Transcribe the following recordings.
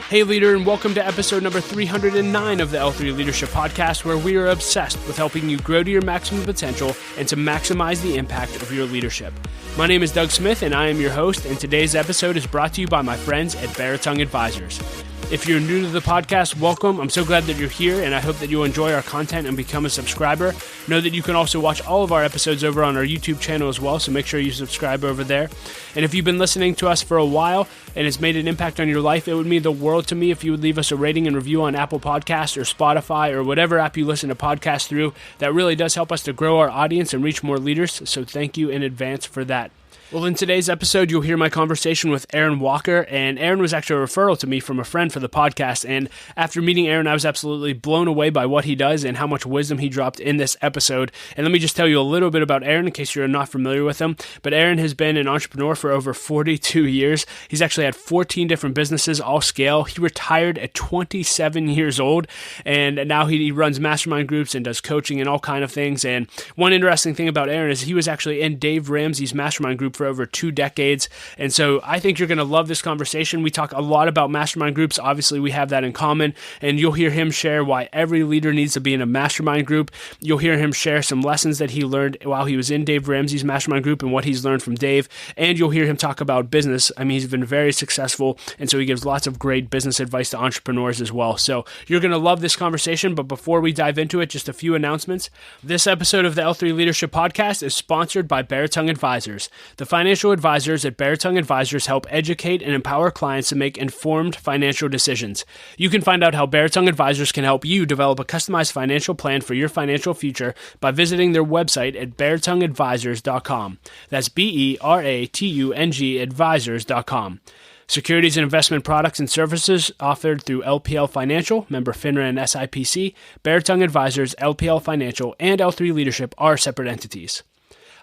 Hey leader, and welcome to episode number 309 of the L3 Leadership Podcast, where we are obsessed with helping you grow to your maximum potential and to maximize the impact of your leadership. My name is Doug Smith, and I am your host, and today's episode is brought to you by my friends at Baritone Advisors. If you're new to the podcast, welcome. I'm so glad that you're here, and I hope that you'll enjoy our content and become a subscriber. Know that you can also watch all of our episodes over on our YouTube channel as well, so make sure you subscribe over there. And if you've been listening to us for a while and it's made an impact on your life, it would mean the world to me if you would leave us a rating and review on Apple Podcasts or Spotify or whatever app you listen to podcasts through. That really does help us to grow our audience and reach more leaders, so thank you in advance for that. Well, in today's episode, you'll hear my conversation with Aaron Walker, and Aaron was actually a referral to me from a friend for the podcast, and after meeting Aaron, I was absolutely blown away by what he does and how much wisdom he dropped in this episode. And let me just tell you a little bit about Aaron in case you're not familiar with him, but Aaron has been an entrepreneur for over 42 years. He's actually had 14 different businesses, all scale. He retired at 27 years old, and now he runs mastermind groups and does coaching and all kind of things. And one interesting thing about Aaron is he was actually in Dave Ramsey's mastermind group for over 2 decades. And so I think you're going to love this conversation. We talk a lot about mastermind groups. Obviously, we have that in common. And you'll hear him share why every leader needs to be in a mastermind group. You'll hear him share some lessons that he learned while he was in Dave Ramsey's mastermind group and what he's learned from Dave. And you'll hear him talk about business. I mean, he's been very successful. And so he gives lots of great business advice to entrepreneurs as well. So you're going to love this conversation. But before we dive into it, just a few announcements. This episode of the L3 Leadership Podcast is sponsored by Baritone Advisors. The financial advisors at Baritone Advisors help educate and empower clients to make informed financial decisions. You can find out how Baritone Advisors can help you develop a customized financial plan for your financial future by visiting their website at baritoneadvisors.com. That's BERATUNG advisors.com. Securities and investment products and services offered through LPL Financial, member FINRA and SIPC. Baritone Advisors, LPL Financial, and L3 Leadership are separate entities.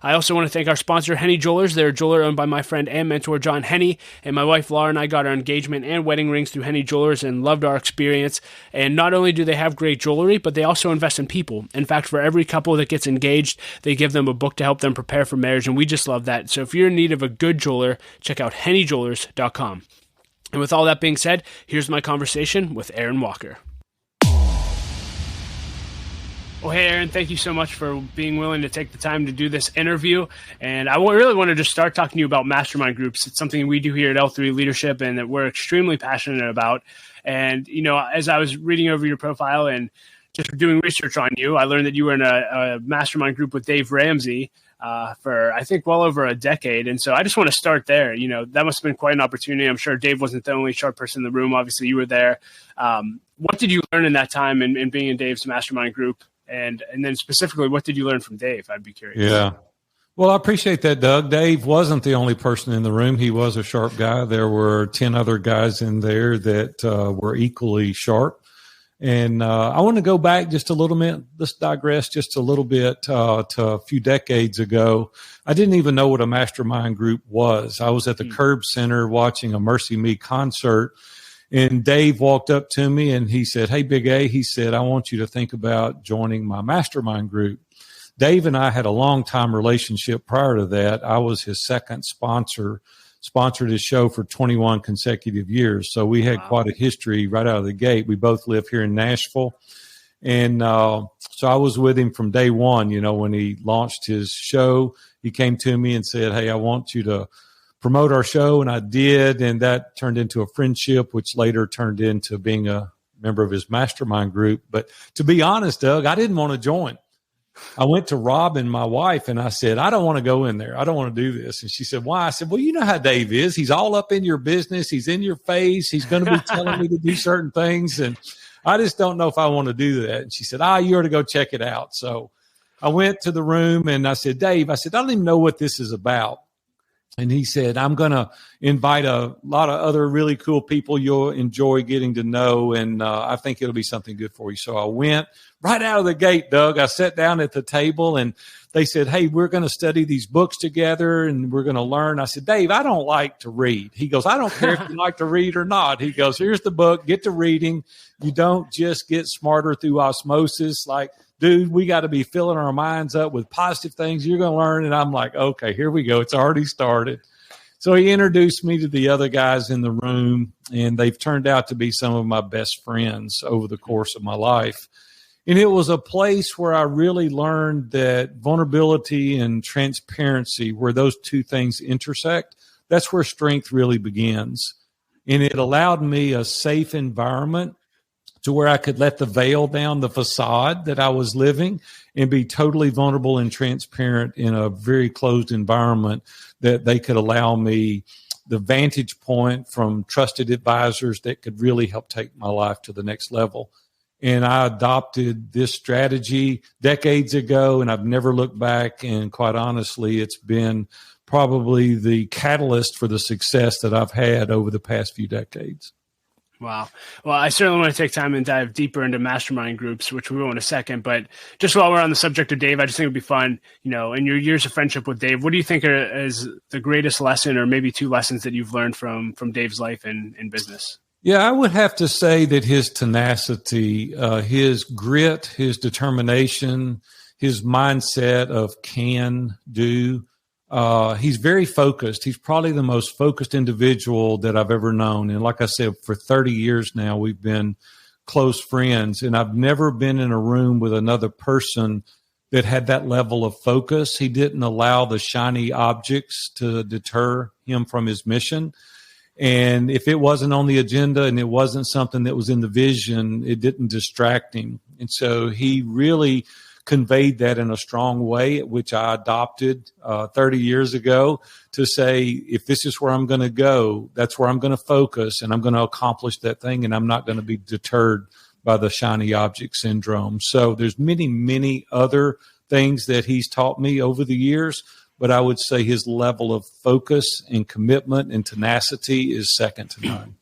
I also want to thank our sponsor, Henny Jewelers. They're a jeweler owned by my friend and mentor, John Henny, and my wife, Laura, and I got our engagement and wedding rings through Henny Jewelers and loved our experience. And not only do they have great jewelry, but they also invest in people. In fact, for every couple that gets engaged, they give them a book to help them prepare for marriage, and we just love that. So if you're in need of a good jeweler, check out hennyjewelers.com. And with all that being said, here's my conversation with Aaron Walker. Well, hey, Aaron, thank you so much for being willing to take the time to do this interview. And I really want to just start talking to you about mastermind groups. It's something we do here at L3 Leadership and that we're extremely passionate about. And, you know, as I was reading over your profile and just doing research on you, I learned that you were in a mastermind group with Dave Ramsey for, I think, well over a decade. And so I just want to start there. You know, that must have been quite an opportunity. I'm sure Dave wasn't the only sharp person in the room. Obviously, you were there. What did you learn in that time in being in Dave's mastermind group? And then specifically, what did you learn from Dave? I'd be curious. Yeah. Well, I appreciate that, Doug. Dave wasn't the only person in the room. He was a sharp guy. There were 10 other guys in there that were equally sharp. And I want to go back just a little bit. Let's digress just a little bit to a few decades ago. I didn't even know what a mastermind group was. I was at the Curb Center watching a Mercy Me concert. And Dave walked up to me and he said, "Hey, Big A," he said, "I want you to think about joining my mastermind group." Dave and I had a long time relationship prior to that. I was his second sponsor, sponsored his show for 21 consecutive years. So we had quite a history right out of the gate. We both live here in Nashville. And so I was with him from day one. You know, when he launched his show, he came to me and said, "Hey, I want you to promote our show," and I did, and that turned into a friendship, which later turned into being a member of his mastermind group. But to be honest, Doug, I didn't want to join. I went to Rob and my wife, and I said, "I don't want to go in there. I don't want to do this." And she said, "Why?" I said, "Well, you know how Dave is. He's all up in your business. He's in your face. He's going to be telling me to do certain things, and I just don't know if I want to do that." And she said, "You ought to go check it out." So I went to the room, and I said, "Dave," I said, "I don't even know what this is about." And he said, "I'm going to invite a lot of other really cool people you'll enjoy getting to know, and I think it'll be something good for you." So I went right out of the gate, Doug. I sat down at the table, and they said, "Hey, we're going to study these books together, and we're going to learn." I said, "Dave, I don't like to read." He goes, "I don't care if you like to read or not." He goes, "Here's the book. Get to reading. You don't just get smarter through osmosis. Like, dude, we got to be filling our minds up with positive things you're going to learn." And I'm like, okay, here we go. It's already started. So he introduced me to the other guys in the room, and they've turned out to be some of my best friends over the course of my life. And it was a place where I really learned that vulnerability and transparency, where those two things intersect, that's where strength really begins. And it allowed me a safe environment to where I could let the veil down, the facade that I was living, and be totally vulnerable and transparent in a very closed environment, that they could allow me the vantage point from trusted advisors that could really help take my life to the next level. And I adopted this strategy decades ago, and I've never looked back. And quite honestly, it's been probably the catalyst for the success that I've had over the past few decades. Wow. Well, I certainly want to take time and dive deeper into mastermind groups, which we will in a second. But just while we're on the subject of Dave, I just think it would be fun, in your years of friendship with Dave, what do you think is the greatest lesson, or maybe two lessons that you've learned from Dave's life and business? Yeah, I would have to say that his tenacity, his grit, his determination, his mindset of can do, he's very focused. He's probably the most focused individual that I've ever known. And like I said, for 30 years now, we've been close friends. And I've never been in a room with another person that had that level of focus. He didn't allow the shiny objects to deter him from his mission. And if it wasn't on the agenda and it wasn't something that was in the vision, it didn't distract him. And so he really conveyed that in a strong way, which I adopted 30 years ago, to say, if this is where I'm going to go, that's where I'm going to focus, and I'm going to accomplish that thing, and I'm not going to be deterred by the shiny object syndrome. So there's many, many other things that he's taught me over the years, but I would say his level of focus and commitment and tenacity is second to none.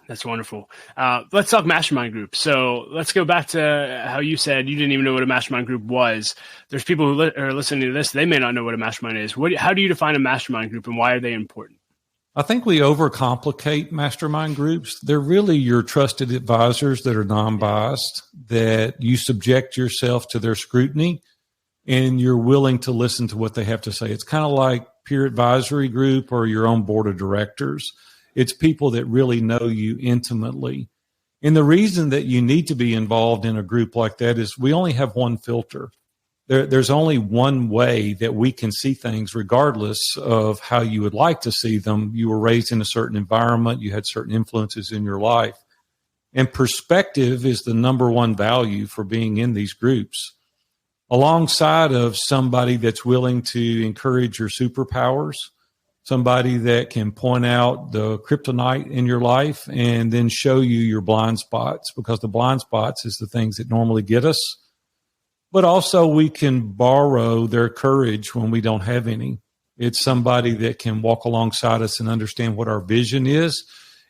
That's wonderful. Let's talk mastermind groups. So let's go back to how you said you didn't even know what a mastermind group was. There's people who are listening to this, they may not know what a mastermind is. How do you define a mastermind group, and why are they important? I think we overcomplicate mastermind groups. They're really your trusted advisors that are non-biased, that you subject yourself to their scrutiny, and you're willing to listen to what they have to say. It's kind of like peer advisory group or your own board of directors. It's people that really know you intimately. And the reason that you need to be involved in a group like that is we only have one filter. There's only one way that we can see things, regardless of how you would like to see them. You were raised in a certain environment. You had certain influences in your life. And perspective is the number one value for being in these groups, alongside of somebody that's willing to encourage your superpowers, somebody that can point out the kryptonite in your life and then show you your blind spots, because the blind spots is the things that normally get us. But also we can borrow their courage when we don't have any. It's somebody that can walk alongside us and understand what our vision is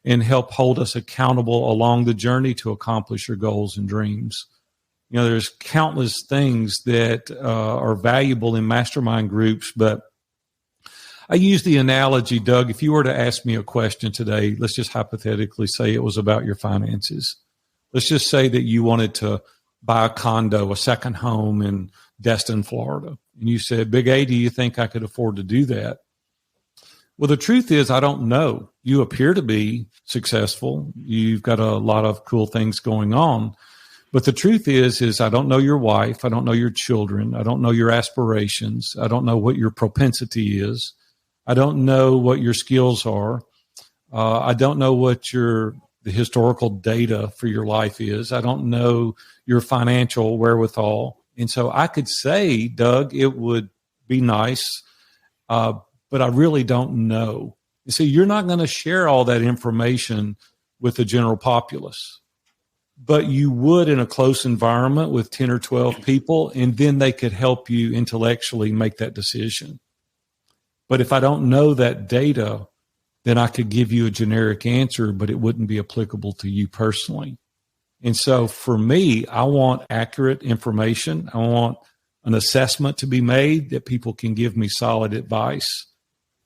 and help hold us accountable along the journey to accomplish your goals and dreams. There's countless things that are valuable in mastermind groups, but I use the analogy, Doug, if you were to ask me a question today, let's just hypothetically say it was about your finances. Let's just say that you wanted to buy a condo, a second home in Destin, Florida. And you said, Big A, do you think I could afford to do that? Well, the truth is, I don't know. You appear to be successful. You've got a lot of cool things going on. But the truth is I don't know your wife. I don't know your children. I don't know your aspirations. I don't know what your propensity is. I don't know what your skills are. I don't know what the historical data for your life is. I don't know your financial wherewithal. And so I could say, Doug, it would be nice, but I really don't know. You see, you're not going to share all that information with the general populace, but you would in a close environment with 10 or 12 people, and then they could help you intellectually make that decision. But if I don't know that data, then I could give you a generic answer, but it wouldn't be applicable to you personally. And so for me, I want accurate information. I want an assessment to be made that people can give me solid advice.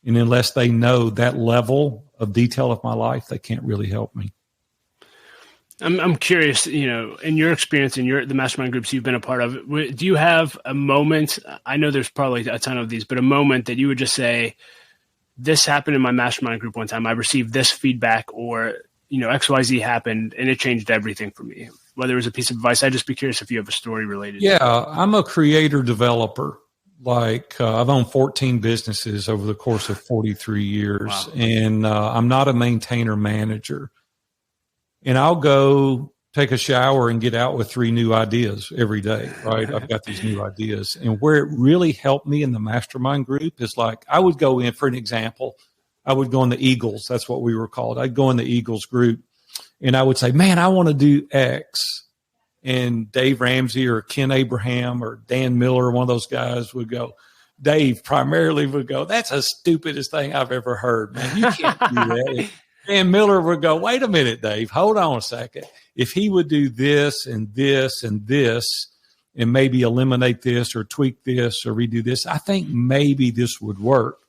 And unless they know that level of detail of my life, they can't really help me. I'm curious, in your experience, in the mastermind groups you've been a part of, do you have a moment? I know there's probably a ton of these, but a moment that you would just say, this happened in my mastermind group one time. I received this feedback, or, XYZ happened and it changed everything for me. Whether it was a piece of advice, I'd just be curious if you have a story related. Yeah, I'm a creator developer. Like I've owned 14 businesses over the course of 43 years. Wow. And I'm not a maintainer manager. And I'll go take a shower and get out with 3 new ideas every day, right? I've got these new ideas. And where it really helped me in the mastermind group is like, I would go in, for an example, I would go in the Eagles. That's what we were called. I'd go in the Eagles group and I would say, man, I want to do X. And Dave Ramsey or Ken Abraham or Dan Miller, one of those guys would go, Dave primarily would go, that's the stupidest thing I've ever heard, man. You can't do that. Dan Miller would go, wait a minute, Dave, hold on a second. If he would do this and this and this and maybe eliminate this or tweak this or redo this, I think maybe this would work.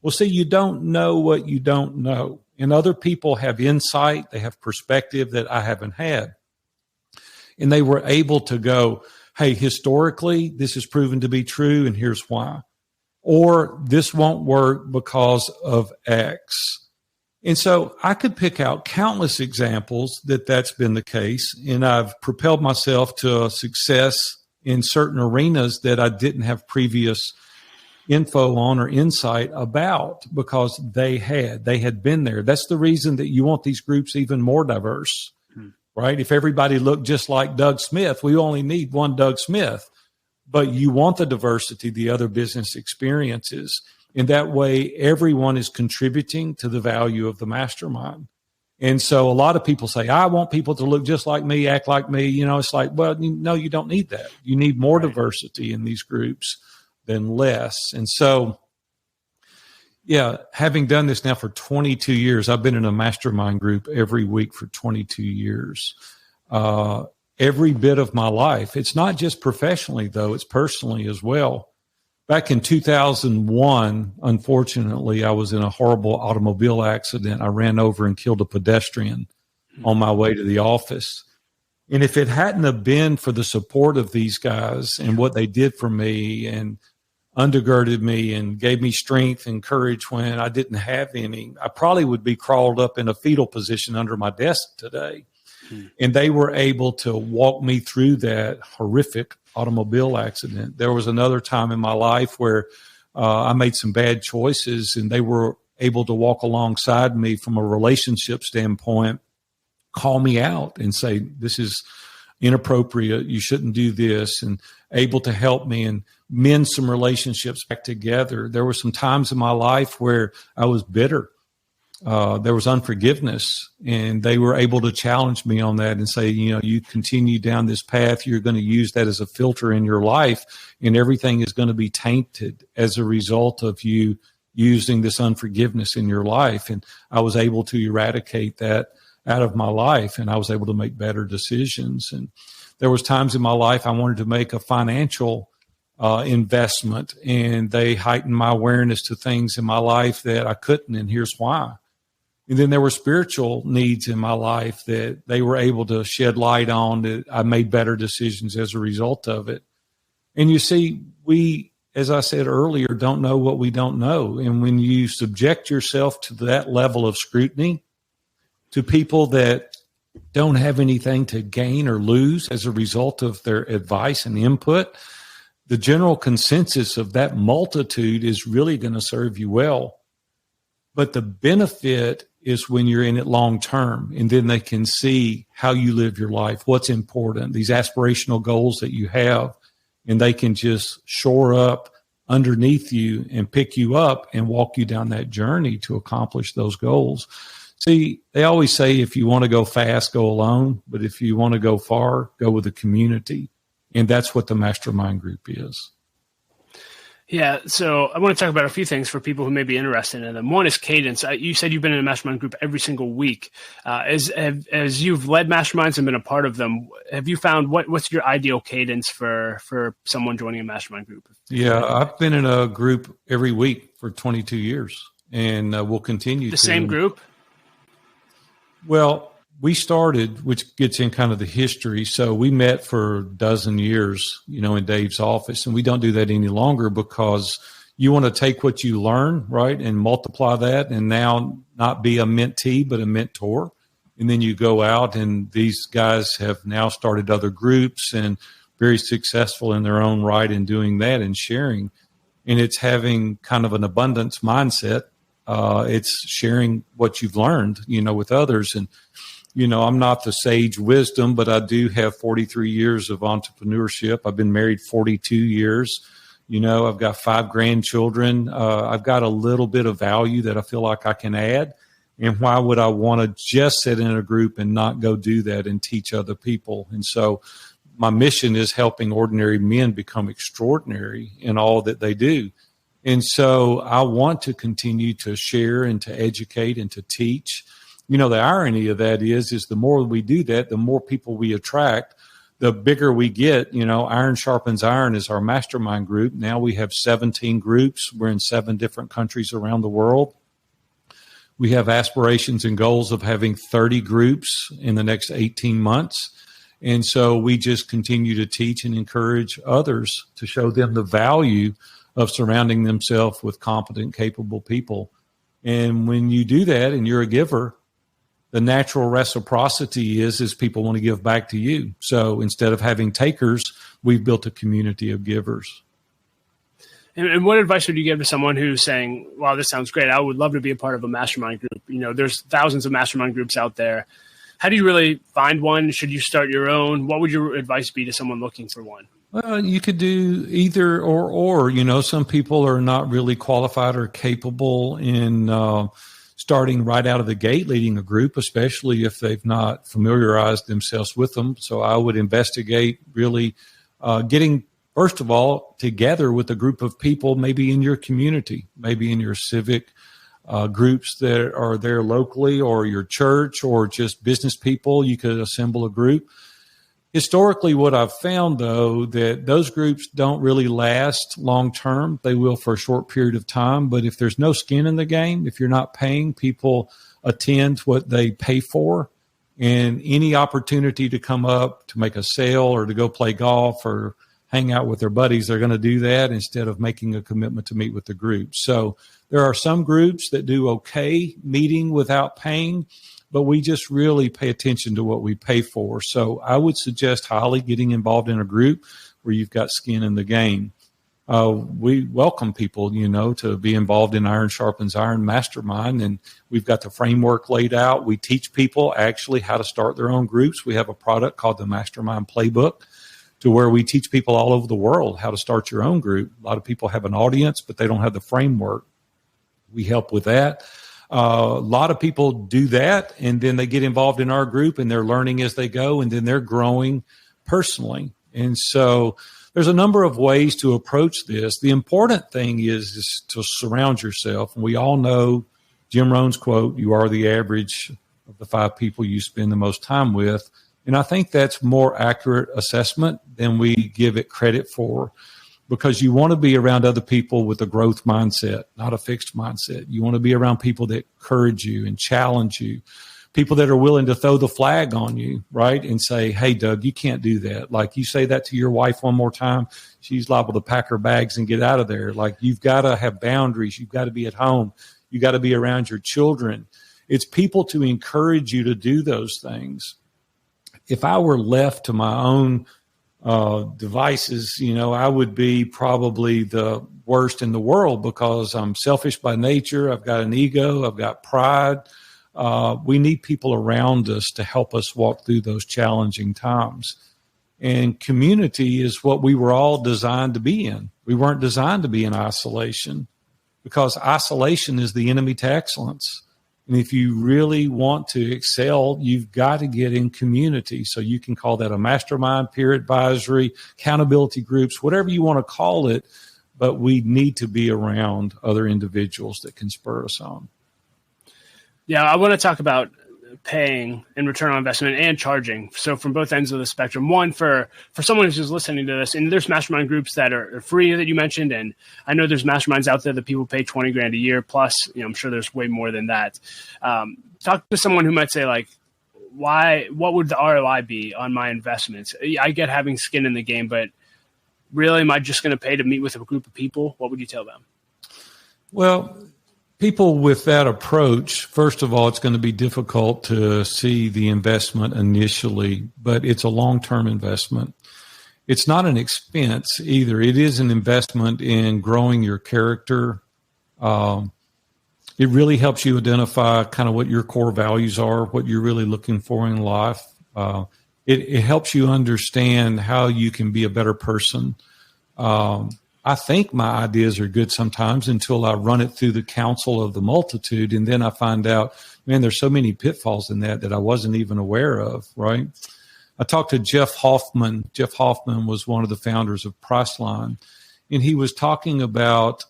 Well, see, you don't know what you don't know. And other people have insight. They have perspective that I haven't had. And they were able to go, hey, historically, this is proven to be true, and here's why. Or this won't work because of X. And so I could pick out countless examples that that's been the case. And I've propelled myself to success in certain arenas that I didn't have previous info on or insight about because they had been there. That's the reason that you want these groups even more diverse, right? If everybody looked just like Doug Smith, we only need one Doug Smith, but you want the diversity, the other business experiences. And that way everyone is contributing to the value of the mastermind. And so a lot of people say, I want people to look just like me, act like me. It's like, well, no, you don't need that. You need more diversity in these groups than less. And so, yeah, having done this now for 22 years, I've been in a mastermind group every week for 22 years. Every bit of my life. It's not just professionally, though. It's personally as well. Back in 2001, unfortunately, I was in a horrible automobile accident. I ran over and killed a pedestrian on my way to the office. And if it hadn't have been for the support of these guys and what they did for me and undergirded me and gave me strength and courage when I didn't have any, I probably would be crawled up in a fetal position under my desk today. And they were able to walk me through that horrific automobile accident. There was another time in my life where I made some bad choices, and they were able to walk alongside me from a relationship standpoint, call me out and say, this is inappropriate. You shouldn't do this, and able to help me and mend some relationships back together. There were some times in my life where I was bitter. There was unforgiveness, and they were able to challenge me on that and say, you continue down this path, you're going to use that as a filter in your life, and everything is going to be tainted as a result of you using this unforgiveness in your life. And I was able to eradicate that out of my life, and I was able to make better decisions. And there was times in my life I wanted to make a financial investment, and they heightened my awareness to things in my life that I couldn't, and here's why. And then there were spiritual needs in my life that they were able to shed light on, that I made better decisions as a result of it. And you see, we, as I said earlier, don't know what we don't know. And when you subject yourself to that level of scrutiny, to people that don't have anything to gain or lose as a result of their advice and input, the general consensus of that multitude is really going to serve you well. But the benefit is when you're in it long term, and then they can see how you live your life, what's important, these aspirational goals that you have, and they can just shore up underneath you and pick you up and walk you down that journey to accomplish those goals. See, they always say if you want to go fast, go alone, but if you want to go far, go with a community. And that's what the mastermind group is. Yeah, so I want to talk about a few things for people who may be interested in them. One is cadence. You said you've been in a mastermind group every single week. As you've led masterminds and been a part of them, have you found what's your ideal cadence for someone joining a mastermind group? Yeah, I've been in a group every week for 22 years, and we'll continue. The same group? Well, we started, which gets in kind of the history. So we met for a dozen years, in Dave's office, and we don't do that any longer because you want to take what you learn, right, and multiply that, and now not be a mentee, but a mentor. And then you go out, and these guys have now started other groups and very successful in their own right in doing that and sharing. And it's having kind of an abundance mindset. It's sharing what you've learned, with others. And, I'm not the sage wisdom, but I do have 43 years of entrepreneurship. I've been married 42 years. I've got 5 grandchildren. I've got a little bit of value that I feel like I can add. And why would I want to just sit in a group and not go do that and teach other people? And so my mission is helping ordinary men become extraordinary in all that they do. And so I want to continue to share and to educate and to teach. The irony of that is the more we do that, the more people we attract, the bigger we get. Iron Sharpens Iron is our mastermind group. Now we have 17 groups. We're in 7 different countries around the world. We have aspirations and goals of having 30 groups in the next 18 months. And so we just continue to teach and encourage others to show them the value of surrounding themselves with competent, capable people. And when you do that and you're a giver, the natural reciprocity is people want to give back to you. So instead of having takers, we've built a community of givers. And what advice would you give to someone who's saying, wow, this sounds great. I would love to be a part of a mastermind group. There's thousands of mastermind groups out there. How do you really find one? Should you start your own? What would your advice be to someone looking for one? Well, you could do either or. Some people are not really qualified or capable in starting right out of the gate leading a group, especially if they've not familiarized themselves with them. So I would investigate really getting, first of all, together with a group of people, maybe in your community, maybe in your civic groups that are there locally, or your church, or just business people. You could assemble a group. Historically, what I've found, though, that those groups don't really last long term. They will for a short period of time. But if there's no skin in the game, if you're not paying, people attend what they pay for. And any opportunity to come up to make a sale or to go play golf or hang out with their buddies, they're going to do that instead of making a commitment to meet with the group. So there are some groups that do okay meeting without paying, but we just really pay attention to what we pay for. So I would suggest highly getting involved in a group where you've got skin in the game. We welcome people, to be involved in Iron Sharpens Iron Mastermind, and we've got the framework laid out. We teach people actually how to start their own groups. We have a product called the Mastermind Playbook, to where we teach people all over the world how to start your own group. A lot of people have an audience, but they don't have the framework. We help with that. A lot of people do that, and then they get involved in our group, and they're learning as they go, and then they're growing personally. And so there's a number of ways to approach this. The important thing is to surround yourself. And we all know Jim Rohn's quote, "You are the average of the 5 people you spend the most time with." And I think that's more accurate assessment than we give it credit for, because you want to be around other people with a growth mindset, not a fixed mindset. You want to be around people that encourage you and challenge you, people that are willing to throw the flag on you, right? And say, "Hey, Doug, you can't do that." Like, you say that to your wife one more time, she's liable to pack her bags and get out of there. Like, you've got to have boundaries. You've got to be at home. You got to be around your children. It's people to encourage you to do those things. If I were left to my own devices, I would be probably the worst in the world, because I'm selfish by nature. I've got an ego. I've got pride. We need people around us to help us walk through those challenging times. And community is what we were all designed to be in. We weren't designed to be in isolation, because isolation is the enemy to excellence. And if you really want to excel, you've got to get in community. So you can call that a mastermind, peer advisory, accountability groups, whatever you want to call it. But we need to be around other individuals that can spur us on. Yeah, I want to talk about paying and return on investment and charging. So from both ends of the spectrum, one for someone who's just listening to this, and there's mastermind groups that are free that you mentioned. And I know there's masterminds out there that people pay $20,000 a year plus, I'm sure there's way more than that. Talk to someone who might say, like, what would the ROI be on my investments? I get having skin in the game, but really, am I just going to pay to meet with a group of people? What would you tell them? Well, people with that approach, first of all, it's going to be difficult to see the investment initially, but it's a long-term investment. It's not an expense either. It is an investment in growing your character. It really helps you identify kind of what your core values are, what you're really looking for in life. It helps you understand how you can be a better person. I think my ideas are good sometimes until I run it through the counsel of the multitude, and then I find out, man, there's so many pitfalls in that I wasn't even aware of, right? I talked to Jeff Hoffman. Jeff Hoffman was one of the founders of Priceline, and he was talking about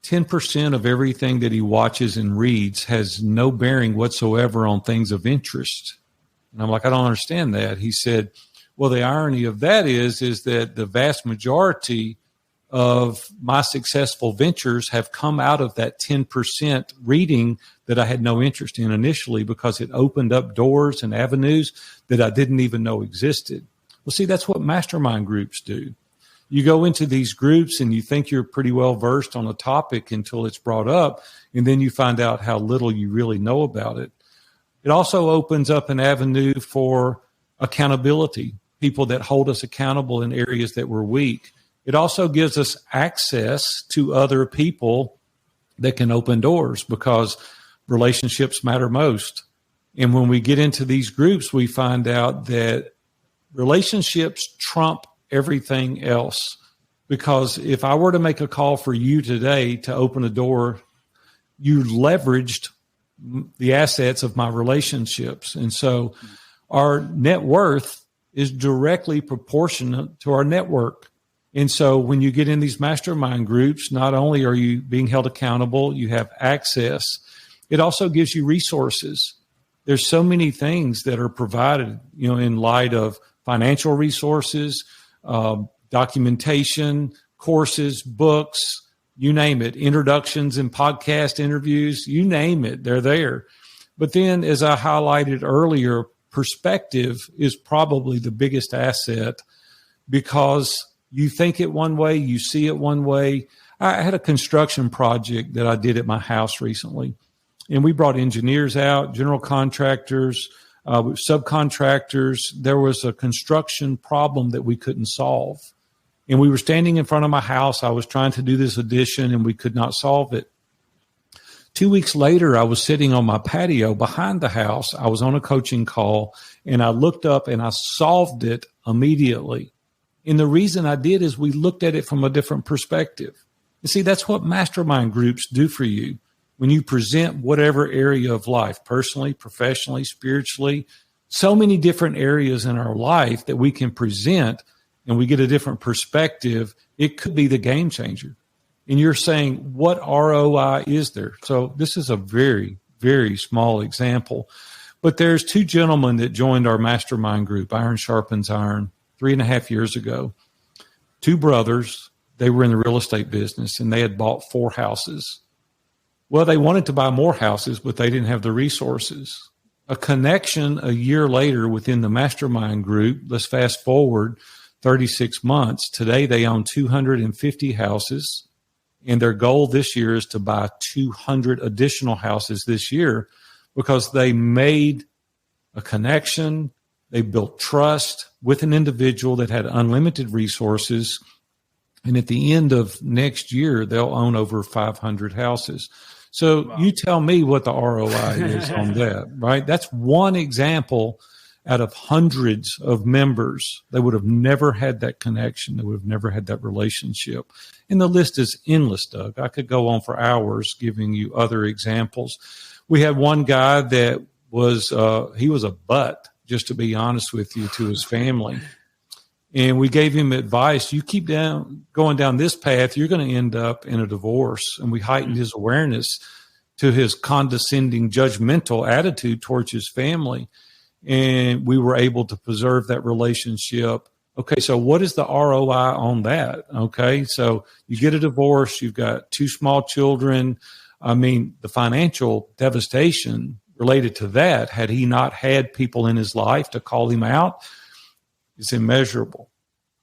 10% of everything that he watches and reads has no bearing whatsoever on things of interest. And I'm like, I don't understand that. He said, well, the irony of that is that the vast majority of my successful ventures have come out of that 10% reading that I had no interest in initially, because it opened up doors and avenues that I didn't even know existed. Well, see, that's what mastermind groups do. You go into these groups and you think you're pretty well versed on a topic until it's brought up, and then you find out how little you really know about it. It also opens up an avenue for accountability, people that hold us accountable in areas that we're weak. It also gives us access to other people that can open doors, because relationships matter most. And when we get into these groups, we find out that relationships trump everything else. Because if I were to make a call for you today to open a door, you leveraged the assets of my relationships. And so our net worth is directly proportionate to our network. And so when you get in these mastermind groups, not only are you being held accountable, you have access, it also gives you resources. There's so many things that are provided, in light of financial resources, documentation, courses, books, you name it, introductions and podcast interviews, you name it, they're there. But then, as I highlighted earlier, perspective is probably the biggest asset, because you think it one way, you see it one way. I had a construction project that I did at my house recently, and we brought engineers out, general contractors, subcontractors. There was a construction problem that we couldn't solve. And we were standing in front of my house. I was trying to do this addition, and we could not solve it. 2 weeks later, I was sitting on my patio behind the house. I was on a coaching call, and I looked up and I solved it immediately. And the reason I did is we looked at it from a different perspective. You see, that's what mastermind groups do for you. When you present whatever area of life, personally, professionally, spiritually, so many different areas in our life that we can present, and we get a different perspective, it could be the game changer. And you're saying, what ROI is there? So this is a very, very small example. But there's two gentlemen that joined our mastermind group, Iron Sharpens Iron, 3.5 years ago. Two brothers, they were in the real estate business, and they had bought 4 houses. Well, they wanted to buy more houses, but they didn't have the resources. A connection a year later within the mastermind group, let's fast forward 36 months. Today, they own 250 houses, and their goal this year is to buy 200 additional houses this year, because they made a connection. They built trust with an individual that had unlimited resources. And at the end of next year, they'll own over 500 houses. So wow. You tell me what the ROI is on that, right? That's one example out of hundreds of members. They would have never had that connection. They would have never had that relationship. And the list is endless, Doug. I could go on for hours giving you other examples. We had one guy that was, he was a butt, just to be honest with you, to his family. And we gave him advice. You keep going down this path, you're going to end up in a divorce. And we heightened his awareness to his condescending, judgmental attitude towards his family. And we were able to preserve that relationship. Okay, so what is the ROI on that? Okay, so you get a divorce, you've got 2 small children. I mean, the financial devastation related to that, had he not had people in his life to call him out, is immeasurable.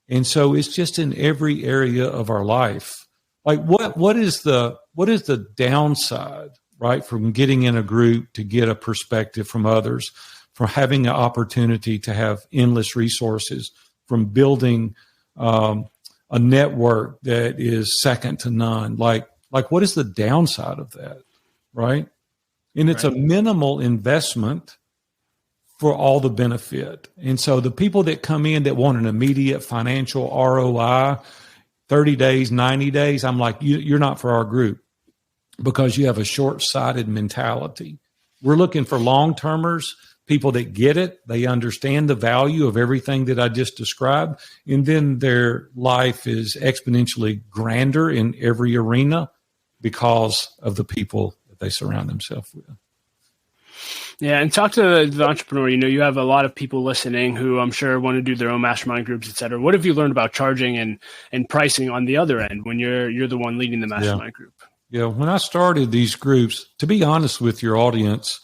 And so it's just in every area of our life. Like what is the what is the downside, right, from getting in a group to get a perspective from others, from having an opportunity to have endless resources, from building a network that is second to none? Like what is the downside of that, right? And it's a minimal investment for all the benefit. And so the people that come in that want an immediate financial ROI, 30 days, 90 days, I'm like, you're not for our group, because you have a short-sighted mentality. We're looking for long-termers, people that get it. They understand the value of everything that I just described. And then their life is exponentially grander in every arena because of the people that they surround themselves with. Yeah, and talk to the entrepreneur. You have a lot of people listening who I'm sure want to do their own mastermind groups, et cetera. What have you learned about charging and pricing on the other end when you're the one leading the mastermind group? Yeah, when I started these groups, to be honest with your audience,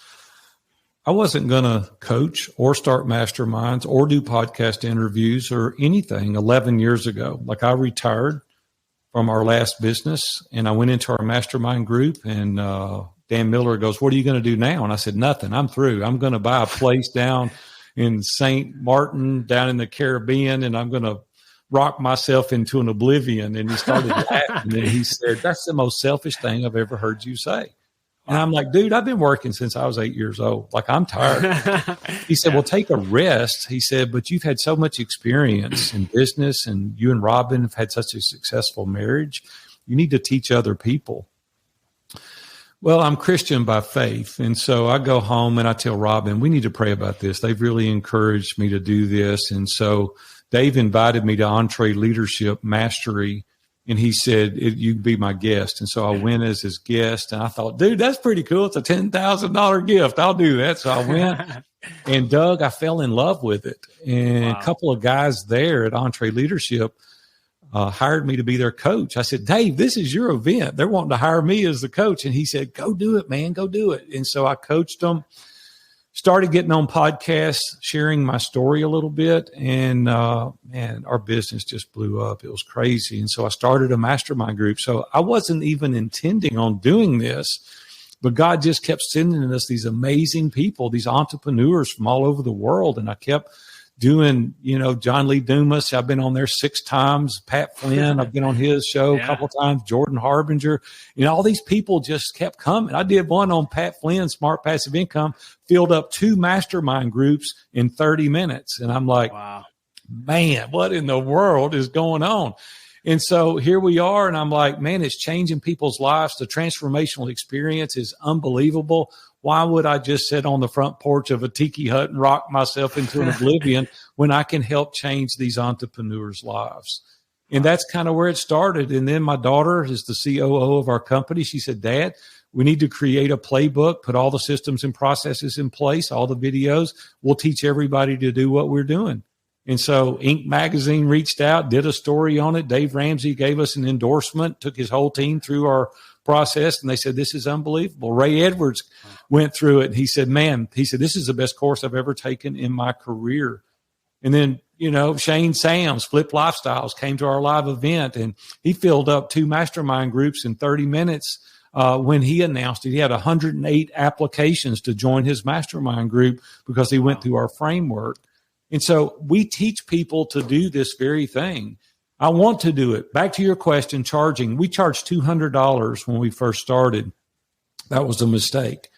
I wasn't going to coach or start masterminds or do podcast interviews or anything 11 years ago. Like, I retired from our last business and I went into our mastermind group, and Dan Miller goes, "What are you going to do now?" And I said, "Nothing. I'm through. I'm going to buy a place down in St. Martin, down in the Caribbean, and I'm going to rock myself into an oblivion." And he started laughing, and he said, "That's the most selfish thing I've ever heard you say." And I'm like, "Dude, I've been working since I was 8 years old. Like, I'm tired." He said, "Well, take a rest." He said, "But you've had so much experience in business, and you and Robin have had such a successful marriage. You need to teach other people." Well, I'm Christian by faith. And so I go home and I tell Robin, we need to pray about this. They've really encouraged me to do this. And so Dave invited me to Entree Leadership Mastery. And he said, "You'd be my guest." And so I went as his guest. And I thought, dude, that's pretty cool. It's a $10,000 gift. I'll do that. So I went. And Doug, I fell in love with it. And a couple of guys there at Entree Leadership hired me to be their coach. I said, "Dave, this is your event. They're wanting to hire me as the coach." And he said, "Go do it, man. Go do it." And so I coached them, started getting on podcasts, sharing my story a little bit. And man, our business just blew up. It was crazy. And so I started a mastermind group. So I wasn't even intending on doing this, but God just kept sending us these amazing people, these entrepreneurs from all over the world. And I kept doing, John Lee Dumas. I've been on there 6 times. Pat Flynn, I've been on his show a couple of times. Jordan Harbinger. All these people just kept coming. I did one on Pat Flynn, Smart Passive Income, filled up 2 mastermind groups in 30 minutes. And I'm like, wow, man, what in the world is going on? And so here we are. And I'm like, man, it's changing people's lives. The transformational experience is unbelievable. Why would I just sit on the front porch of a tiki hut and rock myself into an oblivion when I can help change these entrepreneurs' lives? And that's kind of where it started. And then my daughter is the COO of our company. She said, "Dad, we need to create a playbook, put all the systems and processes in place, all the videos. We'll teach everybody to do what we're doing." And so Inc. magazine reached out, did a story on it. Dave Ramsey gave us an endorsement, took his whole team through our process, and they said, "This is unbelievable." Ray Edwards went through it, and he said, "This is the best course I've ever taken in my career." And then, Shane Sams, Flip Lifestyles, came to our live event, and he filled up 2 mastermind groups in 30 minutes. When he announced it, he had 108 applications to join his mastermind group because he went through our framework. And so we teach people to do this very thing. I want to do it. Back to your question, charging. We charged $200 when we first started. That was a mistake.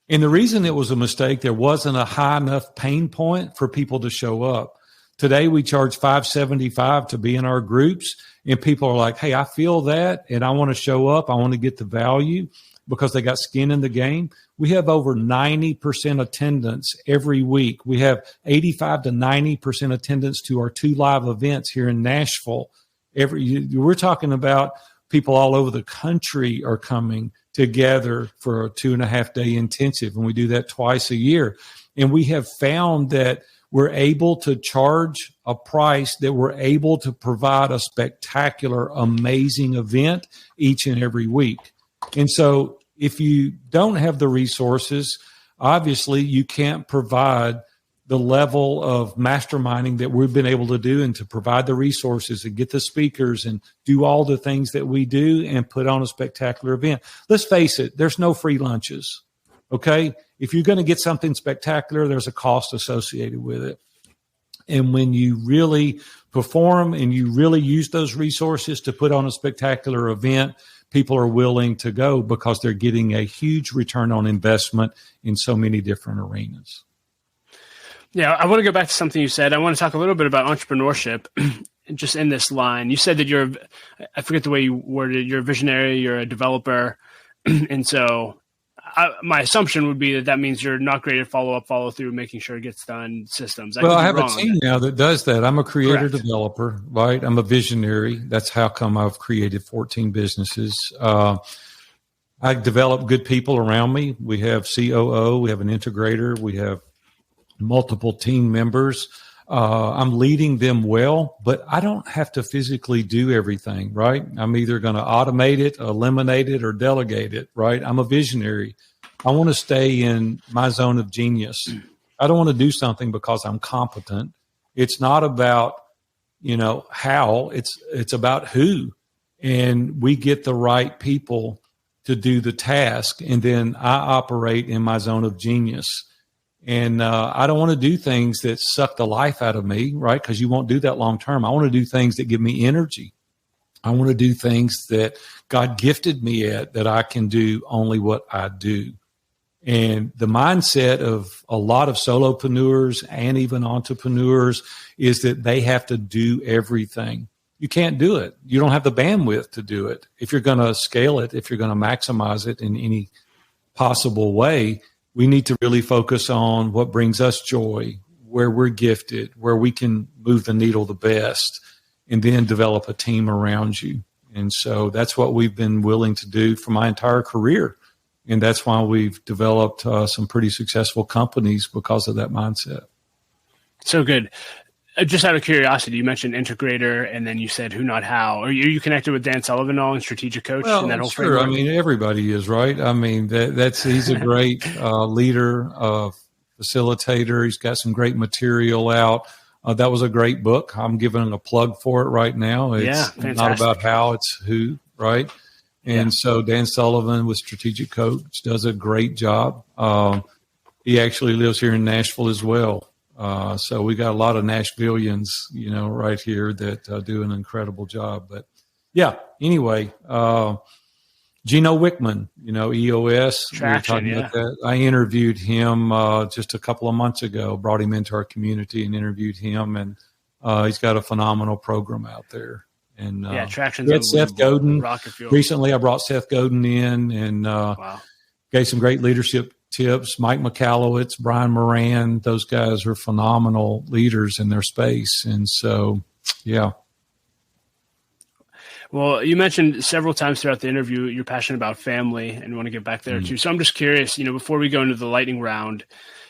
And the reason it was a mistake, there wasn't a high enough pain point for people to show up. Today, we charge $575 to be in our groups. And people are like, "Hey, I feel that, and I want to show up. I want to get the value," because they got skin in the game. We have over 90% attendance every week. We have 85 to 90% attendance to our 2 live events here in Nashville. We're talking about people all over the country are coming together for a 2.5-day intensive, and we do that twice a year. And we have found that we're able to charge a price that we're able to provide a spectacular, amazing event each and every week. And so if you don't have the resources, obviously you can't provide the level of masterminding that we've been able to do and to provide the resources and get the speakers and do all the things that we do and put on a spectacular event. Let's face it, there's no free lunches. Okay. If you're going to get something spectacular, there's a cost associated with it. And when you really perform and you really use those resources to put on a spectacular event, people are willing to go because they're getting a huge return on investment in so many different arenas. Yeah, I want to go back to something you said. I want to talk a little bit about entrepreneurship. Just in this line, you said that I forget the way you worded it, you're a visionary, you're a developer. And so my assumption would be that means you're not great at follow-up, follow-through, making sure it gets done, systems. I have a team now that does that. I'm a creator developer, right? I'm a visionary. That's how come I've created 14 businesses. I develop good people around me. We have COO, we have an integrator, we have multiple team members. I'm leading them well, but I don't have to physically do everything, right? I'm either going to automate it, eliminate it, or delegate it, right? I'm a visionary. I want to stay in my zone of genius. I don't want to do something because I'm competent. It's not about, how, it's about who. And we get the right people to do the task. And then I operate in my zone of genius. And I don't want to do things that suck the life out of me, right? Because you won't do that long term. I want to do things that give me energy. I want to do things that God gifted me at, that I can do only what I do. And the mindset of a lot of solopreneurs and even entrepreneurs is that they have to do everything. You can't do it. You don't have the bandwidth to do it. If you're going to scale it, if you're going to maximize it in any possible way, we need to really focus on what brings us joy, where we're gifted, where we can move the needle the best, and then develop a team around you. And so that's what we've been willing to do for my entire career. And that's why we've developed some pretty successful companies because of that mindset. So good. Just out of curiosity, you mentioned integrator, and then you said who, not how. Are you connected with Dan Sullivan all and strategic coach? Well, in that whole sure. framework? I mean, everybody is, right? I mean, he's a great leader, facilitator. He's got some great material out. That was a great book. I'm giving a plug for it right now. It's not about how, it's who, right? And so Dan Sullivan with Strategic Coach does a great job. He actually lives here in Nashville as well. So we got a lot of Nashvillians, right here that do an incredible job. But anyway, Gino Wickman, EOS. Traction, we were talking about that. I interviewed him just a couple of months ago, brought him into our community and interviewed him. And he's got a phenomenal program out there. And Traction's Seth Godin. Rocket fuel. Recently, I brought Seth Godin in and gave some great leadership tips. Mike McAllowitz, Brian Moran, those guys are phenomenal leaders in their space. And so, Well, you mentioned several times throughout the interview you're passionate about family and want to get back there too. So I'm just curious, before we go into the lightning round,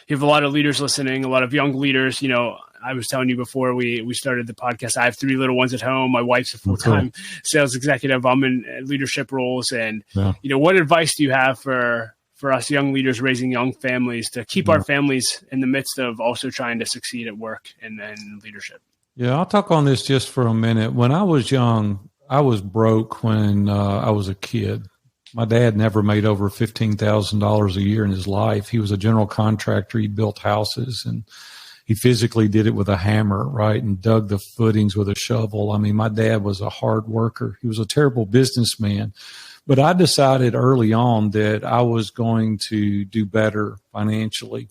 you have a lot of leaders listening, a lot of young leaders. I was telling you before we started the podcast, I have 3 little ones at home. My wife's a full-time sales executive. I'm in leadership roles. And, what advice do you have for us young leaders raising young families to keep our families in the midst of also trying to succeed at work and leadership? Yeah, I'll talk on this just for a minute. When I was young, I was broke when I was a kid. My dad never made over $15,000 a year in his life. He was a general contractor. He built houses, and he physically did it with a hammer, right, and dug the footings with a shovel. I mean, my dad was a hard worker. He was a terrible businessman. But I decided early on that I was going to do better financially.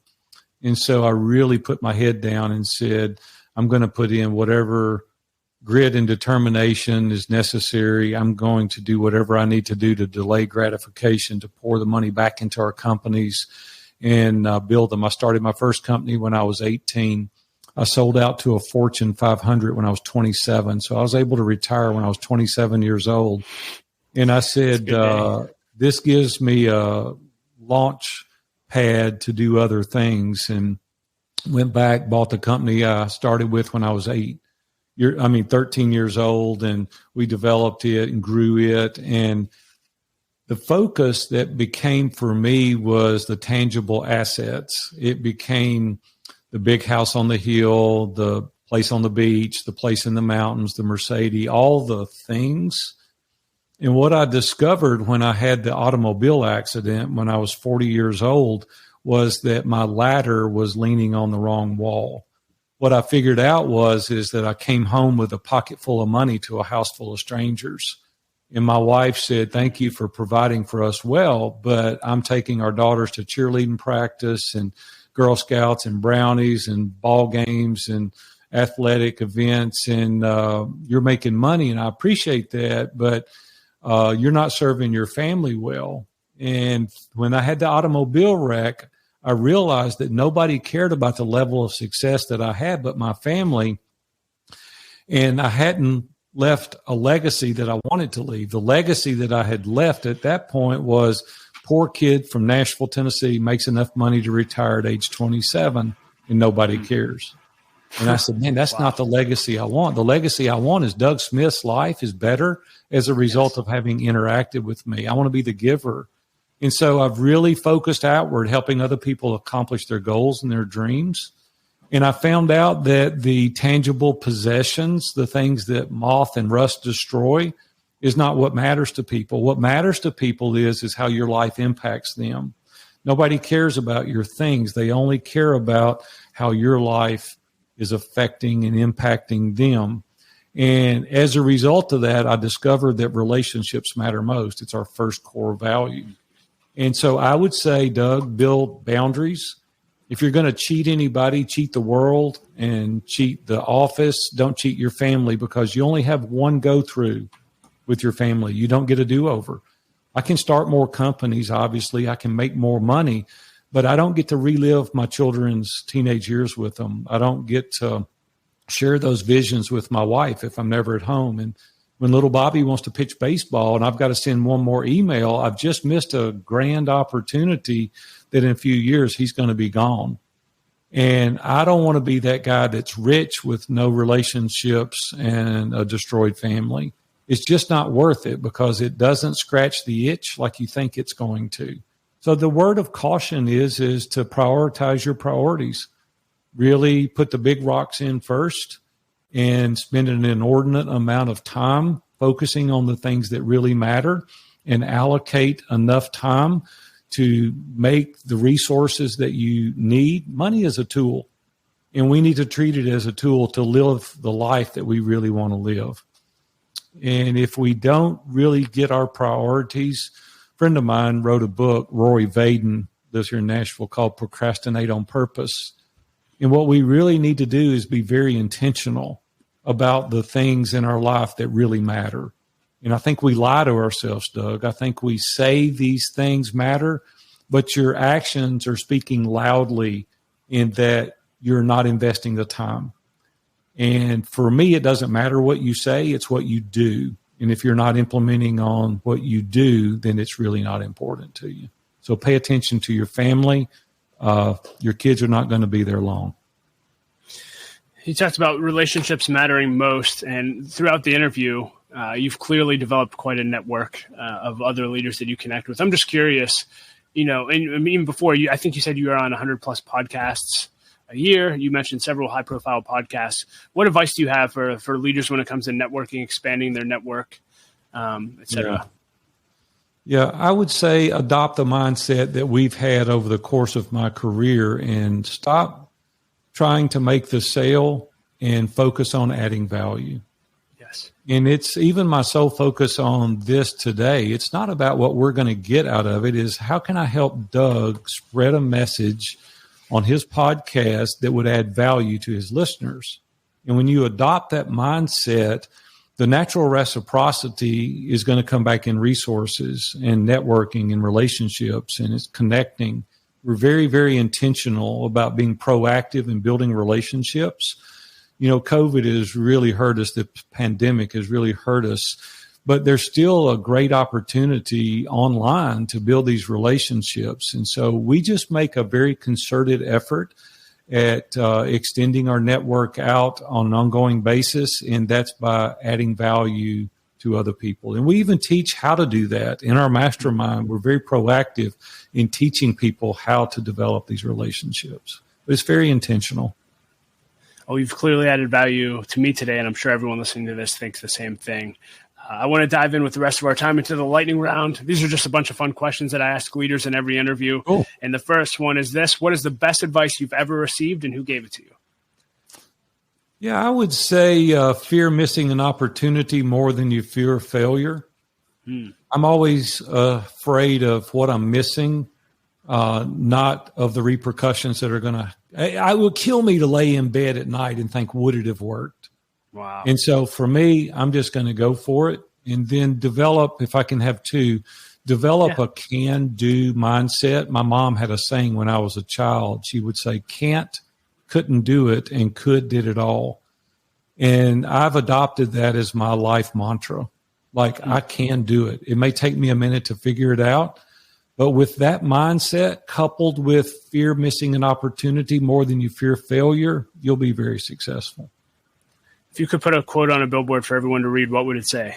And so I really put my head down and said, I'm going to put in whatever grit and determination is necessary. I'm going to do whatever I need to do to delay gratification, to pour the money back into our companies and build them. I started my first company when I was 18. I sold out to a Fortune 500 when I was 27. So I was able to retire when I was 27 years old. And I said, this gives me a launch pad to do other things, and went back, bought the company I started with when I was 13 years old, and we developed it and grew it. And the focus that became for me was the tangible assets. It became the big house on the hill, the place on the beach, the place in the mountains, the Mercedes, all the things. And what I discovered when I had the automobile accident when I was 40 years old was that my ladder was leaning on the wrong wall. What I figured out is that I came home with a pocket full of money to a house full of strangers. And my wife said, "Thank you for providing for us well, but I'm taking our daughters to cheerleading practice and Girl Scouts and brownies and ball games and athletic events, and you're making money, and I appreciate that, but you're not serving your family well." And when I had the automobile wreck, I realized that nobody cared about the level of success that I had but my family, and I hadn't left a legacy that I wanted to leave. The legacy that I had left at that point was poor kid from Nashville, Tennessee, makes enough money to retire at age 27, and nobody cares. And I said, man, that's not the legacy I want. The legacy I want is Doug Smith's life is better as a result of having interacted with me. I want to be the giver. And so I've really focused outward, helping other people accomplish their goals and their dreams. And I found out that the tangible possessions, the things that moth and rust destroy, is not what matters to people. What matters to people is how your life impacts them. Nobody cares about your things. They only care about how your life is affecting and impacting them. And as a result of that, I discovered that relationships matter most. It's our first core value. And so I would say, Doug, build boundaries. If you're going to cheat anybody, cheat the world and cheat the office. Don't cheat your family, because you only have one go-through with your family. You don't get a do-over. I can start more companies, obviously. I can make more money, but I don't get to relive my children's teenage years with them. I don't get to share those visions with my wife if I'm never at home. And when little Bobby wants to pitch baseball and I've got to send one more email, I've just missed a grand opportunity that in a few years he's going to be gone. And I don't want to be that guy that's rich with no relationships and a destroyed family. It's just not worth it, because it doesn't scratch the itch like you think it's going to. So the word of caution is to prioritize your priorities. Really put the big rocks in first and spend an inordinate amount of time focusing on the things that really matter, and allocate enough time to make the resources that you need. Money is a tool, and we need to treat it as a tool to live the life that we really want to live. And if we don't really get our priorities, a friend of mine wrote a book, Rory Vaden, lives here in Nashville, called Procrastinate on Purpose. And what we really need to do is be very intentional about the things in our life that really matter. And I think we lie to ourselves, Doug. I think we say these things matter, but your actions are speaking loudly in that you're not investing the time. And for me, it doesn't matter what you say, it's what you do. And if you're not implementing on what you do, then it's really not important to you. So pay attention to your family. Your kids are not going to be there long. You talked about relationships mattering most, and throughout the interview, you've clearly developed quite a network of other leaders that you connect with. I'm just curious, and even before I think you said you are on 100 plus podcasts a year. You mentioned several high profile podcasts. What advice do you have for leaders when it comes to networking, expanding their network, et cetera? Yeah, I would say adopt the mindset that we've had over the course of my career and stop trying to make the sale and focus on adding value. Yes. And it's even my sole focus on this today. It's not about what we're going to get out of it. Is how can I help Doug spread a message on his podcast that would add value to his listeners? And when you adopt that mindset, the natural reciprocity is going to come back in resources and networking and relationships, and it's connecting. We're very, very intentional about being proactive and building relationships. COVID has really hurt us. The pandemic has really hurt us, but there's still a great opportunity online to build these relationships. And so we just make a very concerted effort at extending our network out on an ongoing basis, and that's by adding value to other people. And we even teach how to do that. In our mastermind, we're very proactive in teaching people how to develop these relationships. but it's very intentional. Oh, you've clearly added value to me today, and I'm sure everyone listening to this thinks the same thing. I want to dive in with the rest of our time into the lightning round. These are just a bunch of fun questions that I ask leaders in every interview. Cool. And the first one is this: what is the best advice you've ever received, and who gave it to you? Yeah, I would say fear missing an opportunity more than you fear failure. I'm always afraid of what I'm missing, not of the repercussions that are going to. It would kill me to lay in bed at night and think, would it have worked? Wow. And so for me, I'm just going to go for it and then develop, if I can have two, develop a can-do mindset. My mom had a saying when I was a child. She would say, can't, couldn't do it, and could did it all. And I've adopted that as my life mantra. Like, I can do it. It may take me a minute to figure it out, but with that mindset coupled with fear missing an opportunity more than you fear failure, you'll be very successful. If you could put a quote on a billboard for everyone to read, what would it say?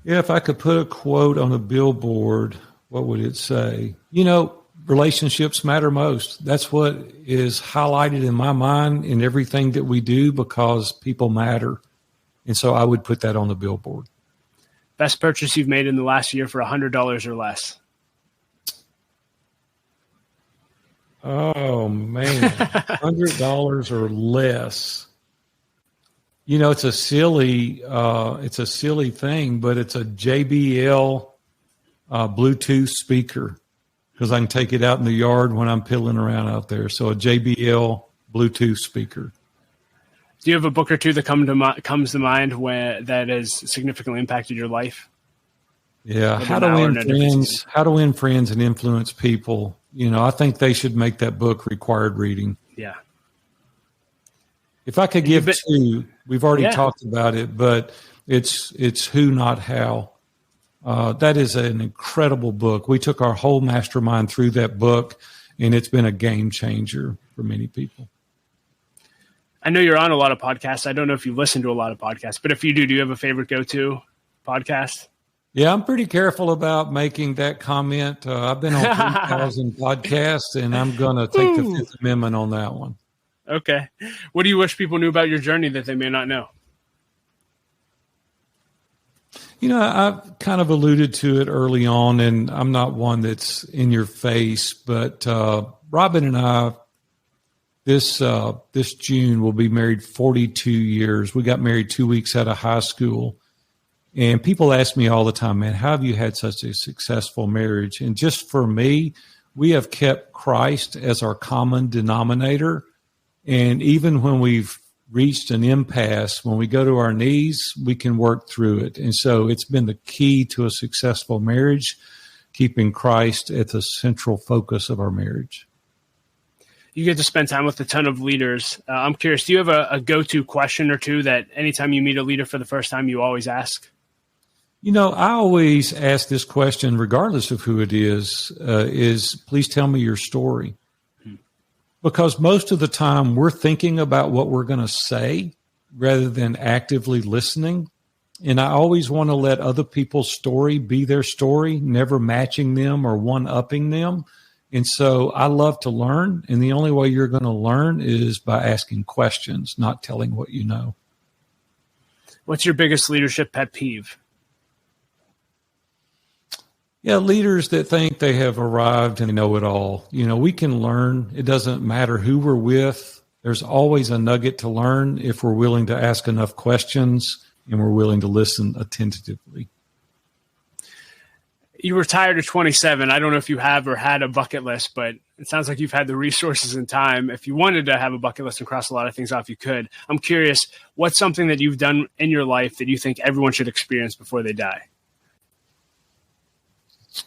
Yeah, if I could put a quote on a billboard, what would it say? You know, relationships matter most. That's what is highlighted in my mind in everything that we do, because people matter. And so I would put that on the billboard. Best purchase you've made in the last year for $100 or less? Oh, man, $100 or less. You know, it's a silly thing, but it's a JBL Bluetooth speaker, because I can take it out in the yard when I'm piddling around out there. So a JBL Bluetooth speaker. Do you have a book or two that comes to mind that has significantly impacted your life? Yeah, How to Win Friends and Influence People. You know, I think they should make that book required reading. Yeah. If I could give two, we've already talked about it, but it's Who, Not How. That is an incredible book. We took our whole mastermind through that book, and it's been a game changer for many people. I know you're on a lot of podcasts. I don't know if you listen to a lot of podcasts, but if you do you have a favorite go-to podcast? Yeah, I'm pretty careful about making that comment. I've been on 3,000 podcasts, and I'm going to take the Fifth Amendment on that one. Okay. What do you wish people knew about your journey that they may not know? You know, I've kind of alluded to it early on, and I'm not one that's in your face, but Robin and I, this June, will be married 42 years. We got married 2 weeks out of high school. And people ask me all the time, man, how have you had such a successful marriage? And just for me, we have kept Christ as our common denominator. And even when we've reached an impasse, when we go to our knees, we can work through it. And so it's been the key to a successful marriage, keeping Christ at the central focus of our marriage. You get to spend time with a ton of leaders. I'm curious, do you have a go-to question or two that anytime you meet a leader for the first time, you always ask? You know, I always ask this question, regardless of who it is please tell me your story. Because most of the time we're thinking about what we're going to say rather than actively listening. And I always want to let other people's story be their story, never matching them or one-upping them. And so I love to learn. And the only way you're going to learn is by asking questions, not telling what you know. What's your biggest leadership pet peeve? Yeah, leaders that think they have arrived and know it all. You know, we can learn. It doesn't matter who we're with. There's always a nugget to learn if we're willing to ask enough questions and we're willing to listen attentively. You retired at 27. I don't know if you have or had a bucket list, but it sounds like you've had the resources and time. If you wanted to have a bucket list and cross a lot of things off, you could. I'm curious, what's something that you've done in your life that you think everyone should experience before they die?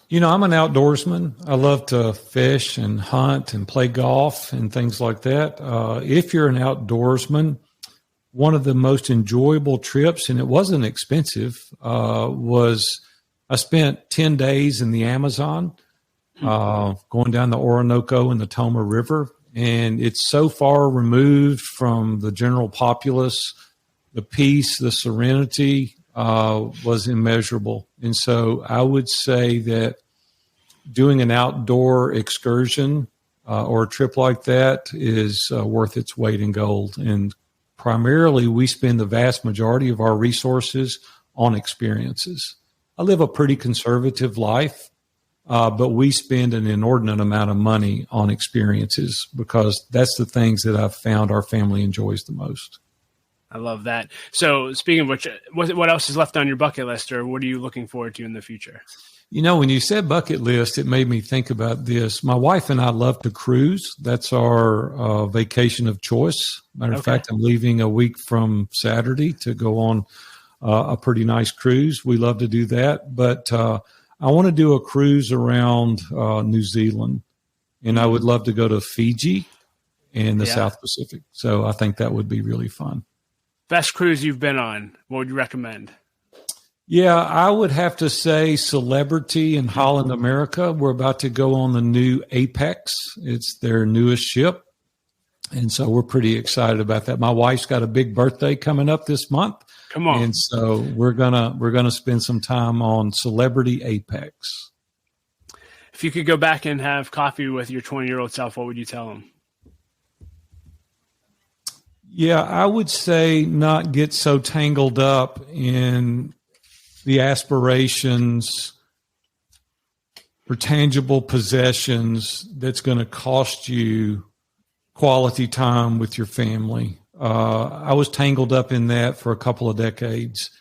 You know, I'm an outdoorsman. I love to fish and hunt and play golf and things like that. If you're an outdoorsman, one of the most enjoyable trips, and it wasn't expensive, was I spent 10 days in the Amazon, going down the Orinoco and the Toma River. And it's so far removed from the general populace. The peace, the serenity was immeasurable. And so I would say that doing an outdoor excursion or a trip like that is worth its weight in gold. And primarily, we spend the vast majority of our resources on experiences. I live a pretty conservative life, but we spend an inordinate amount of money on experiences because that's the things that I've found our family enjoys the most. I love that. So speaking of which, what else is left on your bucket list, or what are you looking forward to in the future? When you said bucket list, it made me think about this. My wife and I love to cruise. That's our vacation of choice. Matter of fact, I'm leaving a week from Saturday to go on a pretty nice cruise. We love to do that. But I want to do a cruise around New Zealand, and I would love to go to Fiji and the South Pacific. So I think that would be really fun. Best cruise you've been on, what would you recommend? Yeah, I would have to say Celebrity in Holland, America. We're about to go on the new Apex. It's their newest ship. And so we're pretty excited about that. My wife's got a big birthday coming up this month. Come on. And so we're gonna spend some time on Celebrity Apex. If you could go back and have coffee with your 20-year-old self, what would you tell him? Yeah, I would say not get so tangled up in the aspirations for tangible possessions that's going to cost you quality time with your family. I was tangled up in that for a couple of decades,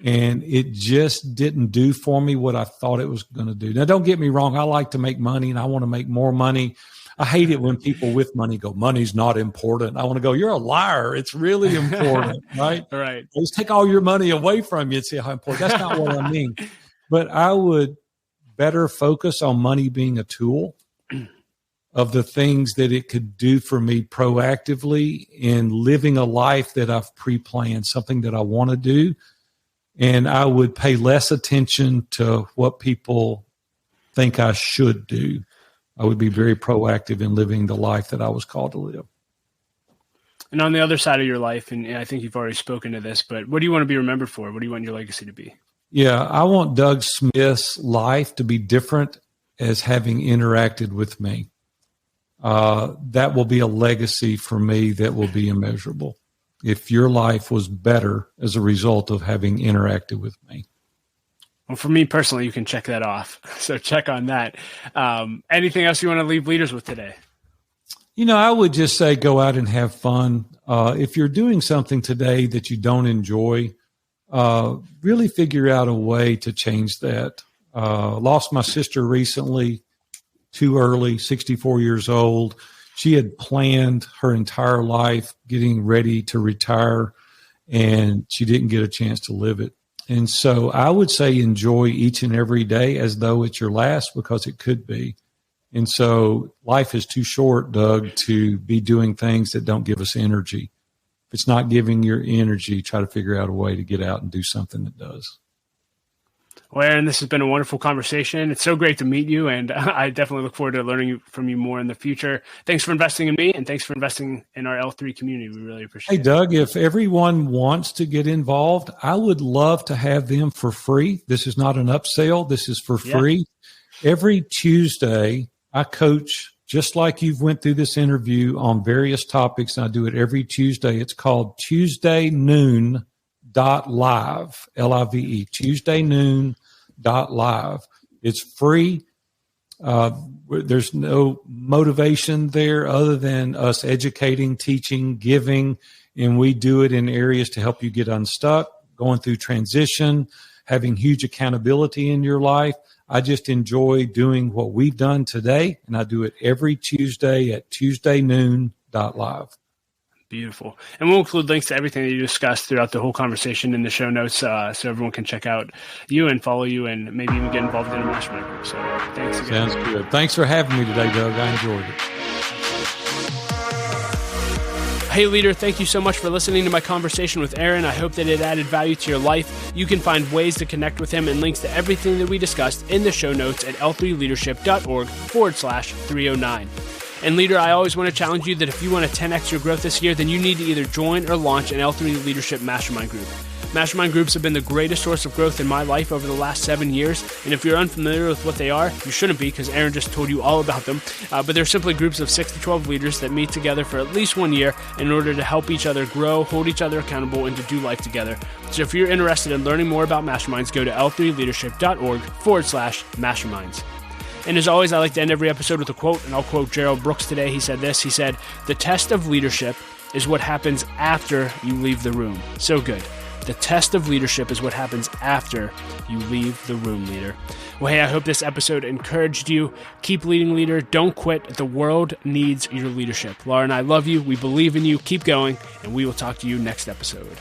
and it just didn't do for me what I thought it was going to do. Now, don't get me wrong. I like to make money, and I want to make more money. I hate it when people with money go, money's not important. I want to go, you're a liar. It's really important, right? Right. Let's take all your money away from you and see how important. That's not what I mean. But I would better focus on money being a tool of the things that it could do for me proactively in living a life that I've pre-planned, something that I want to do. And I would pay less attention to what people think I should do. I would be very proactive in living the life that I was called to live. And on the other side of your life, and I think you've already spoken to this, but what do you want to be remembered for? What do you want your legacy to be? Yeah, I want Doug Smith's life to be different as having interacted with me. That will be a legacy for me that will be immeasurable. If your life was better as a result of having interacted with me. Well, for me personally, you can check that off. So check on that. Anything else you want to leave leaders with today? I would just say go out and have fun. If you're doing something today that you don't enjoy, really figure out a way to change that. Lost my sister recently, too early, 64 years old. She had planned her entire life getting ready to retire, and she didn't get a chance to live it. And so I would say enjoy each and every day as though it's your last, because it could be. And so life is too short, Doug, to be doing things that don't give us energy. If it's not giving your energy, try to figure out a way to get out and do something that does. Well, Aaron, this has been a wonderful conversation. It's so great to meet you, and I definitely look forward to learning from you more in the future. Thanks for investing in me, and thanks for investing in our L3 community. We really appreciate it. Hey, Doug, if everyone wants to get involved, I would love to have them for free. This is not an upsell. This is for free. Every Tuesday, I coach, just like you've went through this interview, on various topics, and I do it every Tuesday. It's called Tuesday Noon Live, L-I-V-E, Tuesday Noon .live. It's free. There's no motivation there other than us educating, teaching, giving, and we do it in areas to help you get unstuck, going through transition, having huge accountability in your life. I just enjoy doing what we've done today, and I do it every Tuesday at tuesdaynoon.live. Beautiful. And we'll include links to everything that you discussed throughout the whole conversation in the show notes, so everyone can check out you and follow you and maybe even get involved in a mastermind group. So thanks again. Sounds good. Thanks for having me today, Doug. I enjoyed it. Hey, leader, thank you so much for listening to my conversation with Aaron. I hope that it added value to your life. You can find ways to connect with him and links to everything that we discussed in the show notes at l3leadership.org/309. And leader, I always want to challenge you that if you want to 10x your growth this year, then you need to either join or launch an L3 Leadership Mastermind group. Mastermind groups have been the greatest source of growth in my life over the last 7 years, and if you're unfamiliar with what they are, you shouldn't be because Aaron just told you all about them, but they're simply groups of 6 to 12 leaders that meet together for at least 1 year in order to help each other grow, hold each other accountable, and to do life together. So if you're interested in learning more about masterminds, go to l3leadership.org/masterminds. And as always, I like to end every episode with a quote, and I'll quote Gerald Brooks today. He said this, he said, "The test of leadership is what happens after you leave the room." So good. The test of leadership is what happens after you leave the room, leader. Well, hey, I hope this episode encouraged you. Keep leading, leader. Don't quit. The world needs your leadership. Laura and I love you. We believe in you. Keep going, and we will talk to you next episode.